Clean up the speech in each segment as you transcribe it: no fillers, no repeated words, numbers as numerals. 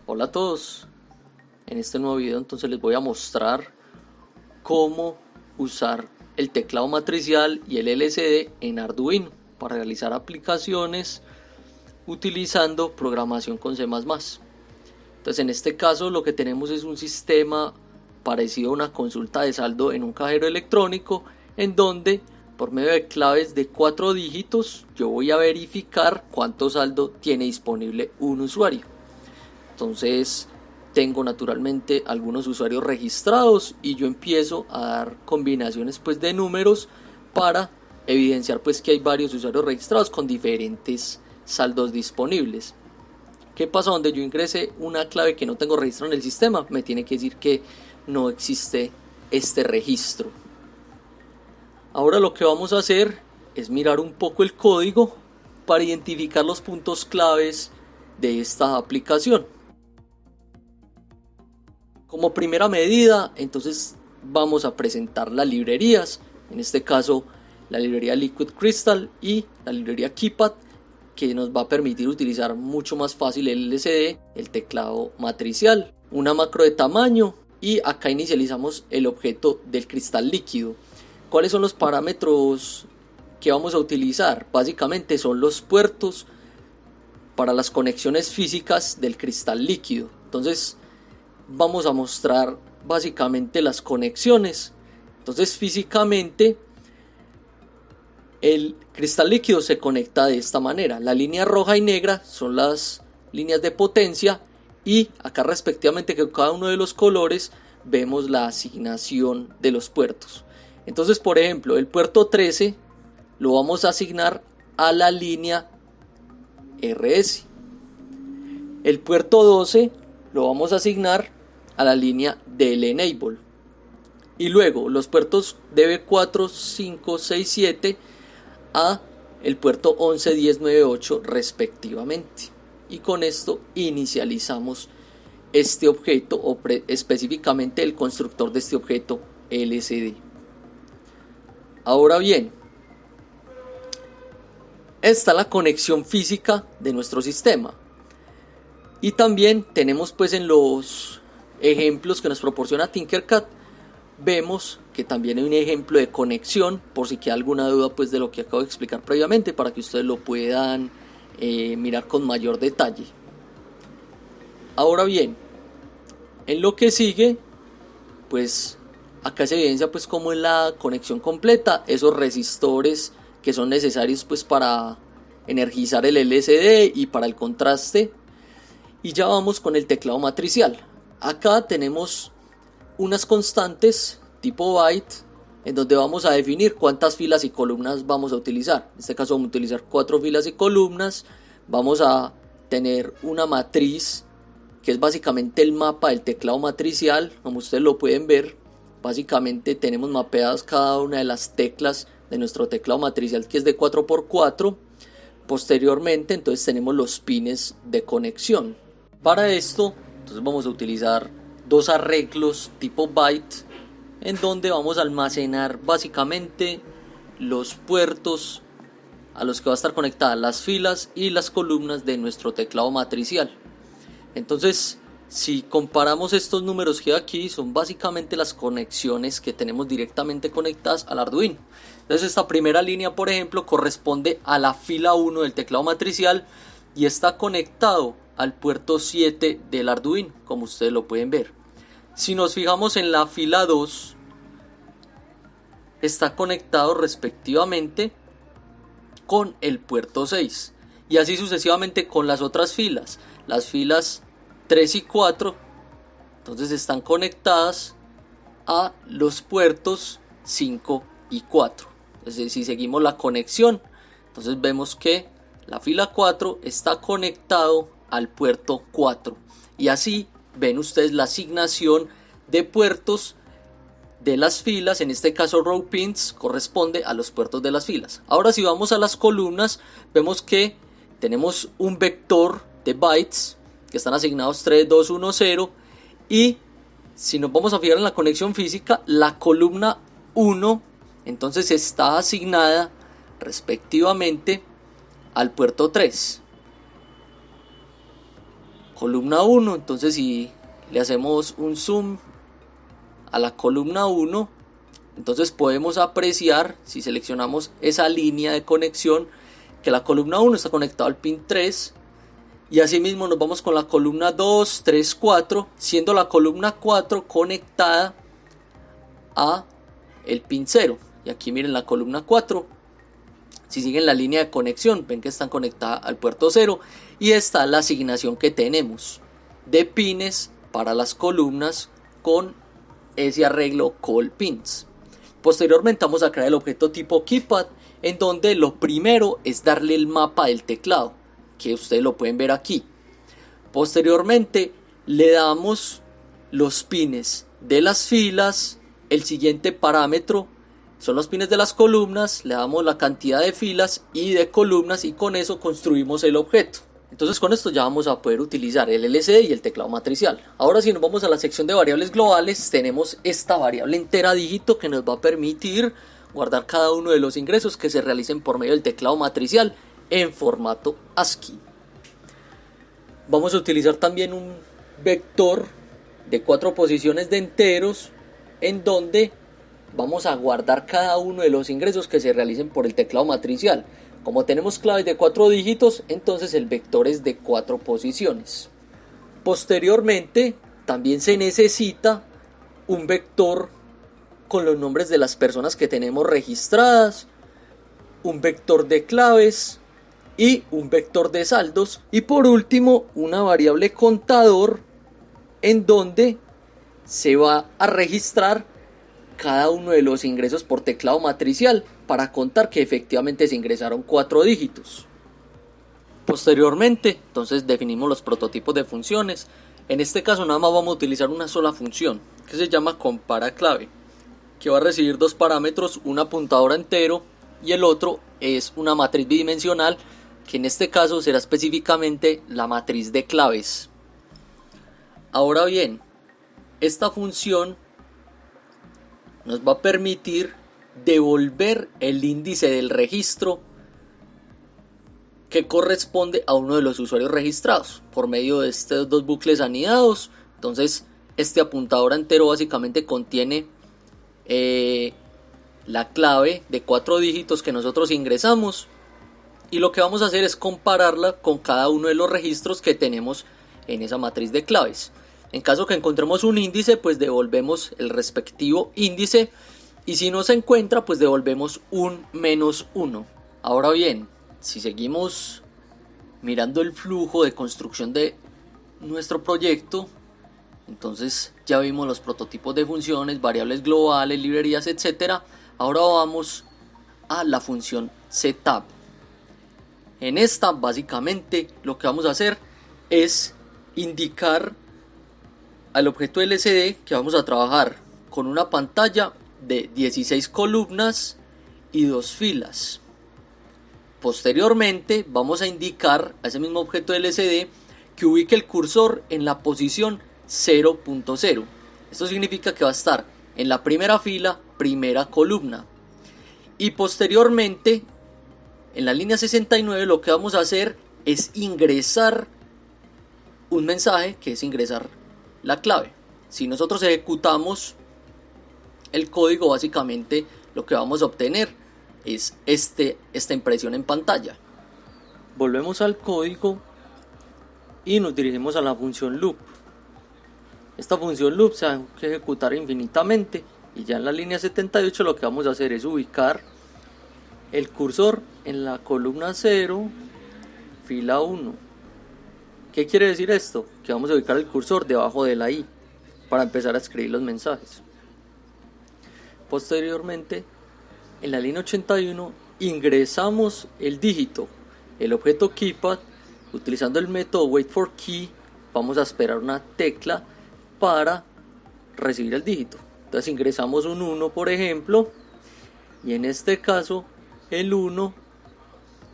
Hola a todos, en este nuevo video entonces les voy a mostrar cómo usar el teclado matricial y el LCD en Arduino para realizar aplicaciones utilizando programación con C++. Entonces en este caso lo que tenemos es un sistema parecido a una consulta de saldo en un cajero electrónico, en donde por medio de claves de 4 dígitos yo voy a verificar cuánto saldo tiene disponible un usuario. Entonces tengo naturalmente algunos usuarios registrados y yo empiezo a dar combinaciones de números para evidenciar que hay varios usuarios registrados con diferentes saldos disponibles. ¿Qué pasa? Donde yo ingrese una clave que no tengo registrado en el sistema, me tiene que decir que no existe este registro. Ahora lo que vamos a hacer es mirar un poco el código para identificar los puntos claves de esta aplicación. Como primera medida, entonces vamos a presentar las librerías, en este caso la librería Liquid Crystal y la librería KeyPad, que nos va a permitir utilizar mucho más fácil el LCD, el teclado matricial, una macro de tamaño, y acá inicializamos el objeto del cristal líquido. ¿Cuáles son los parámetros que vamos a utilizar? Básicamente son los puertos para las conexiones físicas del cristal líquido. Entonces vamos a mostrar básicamente las conexiones. Entonces físicamente el cristal líquido se conecta de esta manera. La línea roja y negra son las líneas de potencia, y acá respectivamente con cada uno de los colores vemos la asignación de los puertos. Entonces, por ejemplo, el puerto 13 lo vamos a asignar a la línea RS. El puerto 12 lo vamos a asignar a la línea del Enable. Y luego los puertos DB4, 5, 6, 7 a el puerto 11, 10, 9, 8 respectivamente. Y con esto inicializamos este objeto, o específicamente el constructor de este objeto LCD. Ahora bien, esta es la conexión física de nuestro sistema. Y también tenemos en los ejemplos que nos proporciona Tinkercad, vemos que también hay un ejemplo de conexión, por si queda alguna duda de lo que acabo de explicar previamente, para que ustedes lo puedan mirar con mayor detalle. Ahora bien, en lo que sigue, acá se evidencia cómo es la conexión completa, esos resistores que son necesarios para energizar el LCD y para el contraste. Y ya vamos con el teclado matricial. Acá tenemos unas constantes tipo byte, en donde vamos a definir cuántas filas y columnas vamos a utilizar. En este caso vamos a utilizar 4 filas y columnas. Vamos a tener una matriz que es básicamente el mapa del teclado matricial. Como ustedes lo pueden ver, básicamente tenemos mapeadas cada una de las teclas de nuestro teclado matricial, que es de 4x4. Posteriormente entonces tenemos los pines de conexión. Para esto entonces vamos a utilizar dos arreglos tipo byte, en donde vamos a almacenar básicamente los puertos a los que va a estar conectadas las filas y las columnas de nuestro teclado matricial. Entonces, si comparamos estos números que aquí, son básicamente las conexiones que tenemos directamente conectadas al Arduino. Entonces esta primera línea, por ejemplo, corresponde a la fila 1 del teclado matricial y está conectado al puerto 7 del Arduino, como ustedes lo pueden ver. Si nos fijamos en la fila 2, está conectado respectivamente con el puerto 6, y así sucesivamente con las otras filas. Las filas 3 y 4 entonces están conectadas a los puertos 5 y 4. Entonces, si seguimos la conexión, entonces vemos que la fila 4 está conectado al puerto 4, y así ven ustedes la asignación de puertos de las filas. En este caso row pins corresponde a los puertos de las filas. Ahora si vamos a las columnas, vemos que tenemos un vector de bytes que están asignados 3, 2, 1, 0, y si nos vamos a fijar en la conexión física, la columna 1 entonces está asignada respectivamente al puerto 3. columna 1. Entonces si le hacemos un zoom a la columna 1, entonces podemos apreciar, si seleccionamos esa línea de conexión, que la columna 1 está conectada al pin 3, y asimismo nos vamos con la columna 2, 3, 4, siendo la columna 4 conectada a el pin 0. Y aquí miren la columna 4, si siguen la línea de conexión, ven que están conectadas al puerto 0, y esta es la asignación que tenemos de pines para las columnas con ese arreglo call pins. Posteriormente vamos a crear el objeto tipo keypad, en donde lo primero es darle el mapa del teclado, que ustedes lo pueden ver aquí. Posteriormente le damos los pines de las filas. El siguiente parámetro son los pines de las columnas, le damos la cantidad de filas y de columnas, y con eso construimos el objeto. Entonces con esto ya vamos a poder utilizar el LCD y el teclado matricial. Ahora si nos vamos a la sección de variables globales, tenemos esta variable entera dígito que nos va a permitir guardar cada uno de los ingresos que se realicen por medio del teclado matricial en formato ASCII. Vamos a utilizar también un vector de 4 posiciones de enteros, en donde vamos a guardar cada uno de los ingresos que se realicen por el teclado matricial. Como tenemos claves de 4 dígitos, entonces el vector es de 4 posiciones. Posteriormente, también se necesita un vector con los nombres de las personas que tenemos registradas, un vector de claves y un vector de saldos. Y por último, una variable contador, en donde se va a registrar cada uno de los ingresos por teclado matricial para contar que efectivamente se ingresaron 4 dígitos. Posteriormente, entonces definimos los prototipos de funciones. En este caso nada más vamos a utilizar una sola función, que se llama compara clave, que va a recibir 2 parámetros, un apuntador entero y el otro es una matriz bidimensional, que en este caso será específicamente la matriz de claves. Ahora bien, esta función nos va a permitir devolver el índice del registro que corresponde a uno de los usuarios registrados por medio de estos 2 bucles anidados. Entonces este apuntador entero básicamente contiene la clave de 4 dígitos que nosotros ingresamos, y lo que vamos a hacer es compararla con cada uno de los registros que tenemos en esa matriz de claves. En caso que encontremos un índice, pues devolvemos el respectivo índice, y si no se encuentra, pues devolvemos un -1. Ahora bien, si seguimos mirando el flujo de construcción de nuestro proyecto, entonces ya vimos los prototipos de funciones, variables globales, librerías, etc. Ahora vamos a la función setup. En esta básicamente lo que vamos a hacer es indicar al objeto LCD que vamos a trabajar con una pantalla de 16 columnas y 2 filas. Posteriormente vamos a indicar a ese mismo objeto LCD que ubique el cursor en la posición 0.0. Esto significa que va a estar en la primera fila, primera columna. Y posteriormente, en la línea 69, lo que vamos a hacer es ingresar un mensaje, que es ingresar la clave. Si nosotros ejecutamos el código, básicamente lo que vamos a obtener es esta impresión en pantalla. Volvemos al código y nos dirigimos a la función loop. Esta función loop se va a ejecutar infinitamente, y ya en la línea 78 lo que vamos a hacer es ubicar el cursor en la columna 0, fila 1. ¿Qué quiere decir esto? Que vamos a ubicar el cursor debajo de la I para empezar a escribir los mensajes. Posteriormente, en la línea 81 ingresamos el dígito. El objeto keypad, utilizando el método waitForKey, vamos a esperar una tecla para recibir el dígito. Entonces ingresamos un 1, por ejemplo, y en este caso el 1,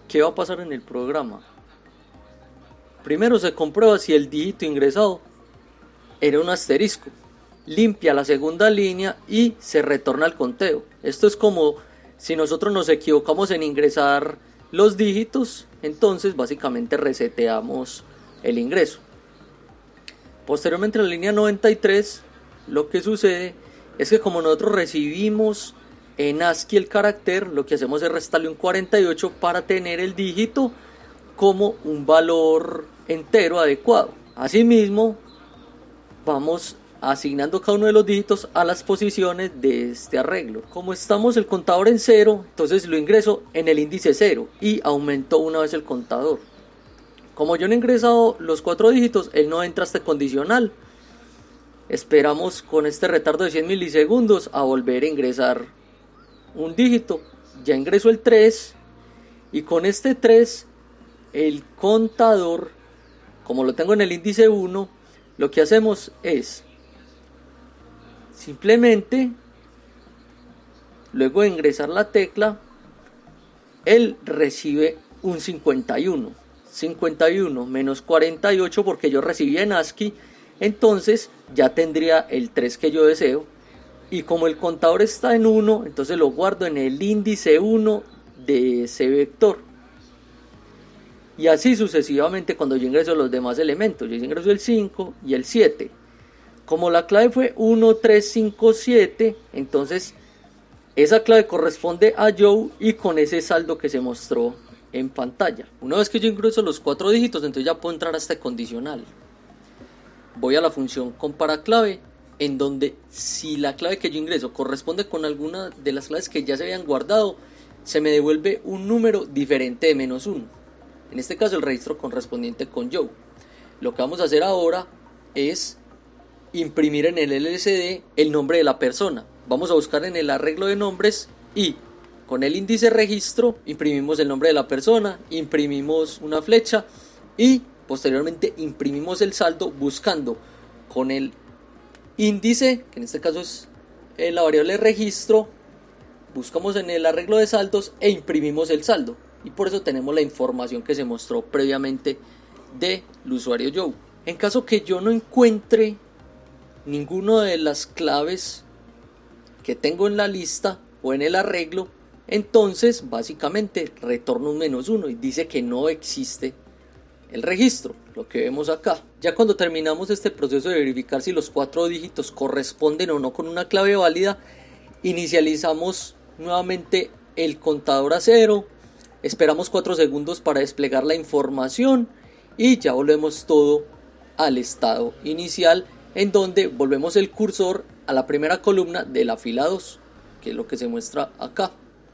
¿qué va a pasar en el programa? Primero se comprueba si el dígito ingresado era un asterisco, limpia la segunda línea y se retorna el conteo. Esto es como si nosotros nos equivocamos en ingresar los dígitos, entonces básicamente reseteamos el ingreso. Posteriormente en la línea 93 lo que sucede es que como nosotros recibimos en ASCII el carácter, lo que hacemos es restarle un 48 para tener el dígito como un valor entero adecuado. Asimismo, vamos asignando cada uno de los dígitos a las posiciones de este arreglo. Como estamos el contador en 0, entonces lo ingreso en el índice 0 y aumento una vez el contador. Como yo no he ingresado los 4 dígitos, él no entra a este condicional. Esperamos con este retardo de 100 milisegundos a volver a ingresar un dígito. Ya ingresó el 3 y con este 3 el contador, como lo tengo en el índice 1, lo que hacemos es simplemente, luego de ingresar la tecla, él recibe un 51 menos 48 porque yo recibí en ASCII, entonces ya tendría el 3 que yo deseo, y como el contador está en 1, entonces lo guardo en el índice 1 de ese vector. Y así sucesivamente cuando yo ingreso los demás elementos. Yo ingreso el 5 y el 7. Como la clave fue 1357, entonces esa clave corresponde a Joe y con ese saldo que se mostró en pantalla. Una vez que yo ingreso los 4 dígitos, entonces ya puedo entrar a este condicional. Voy a la función compara clave, en donde si la clave que yo ingreso corresponde con alguna de las claves que ya se habían guardado, se me devuelve un número diferente de -1. En este caso el registro correspondiente con Joe. Lo que vamos a hacer ahora es imprimir en el LCD el nombre de la persona. Vamos a buscar en el arreglo de nombres y con el índice registro imprimimos el nombre de la persona, imprimimos una flecha y posteriormente imprimimos el saldo buscando con el índice, que en este caso es la variable registro, buscamos en el arreglo de saldos e imprimimos el saldo. Y por eso tenemos la información que se mostró previamente del usuario Joe. En caso que yo no encuentre ninguna de las claves que tengo en la lista o en el arreglo, entonces básicamente retorno un -1 y dice que no existe el registro, lo que vemos acá. Ya cuando terminamos este proceso de verificar si los 4 dígitos corresponden o no con una clave válida, inicializamos nuevamente el contador a 0, esperamos 4 segundos para desplegar la información y ya volvemos todo al estado inicial, en donde volvemos el cursor a la primera columna de la fila 2, que es lo que se muestra acá,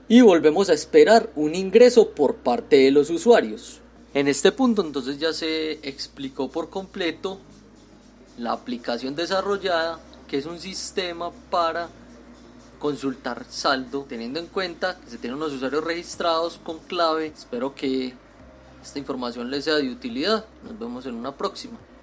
y volvemos a esperar un ingreso por parte de los usuarios. En este punto entonces ya se explicó por completo la aplicación desarrollada, que es un sistema para consultar saldo teniendo en cuenta que se tienen unos usuarios registrados con clave. Espero que esta información les sea de utilidad. Nos vemos en una próxima.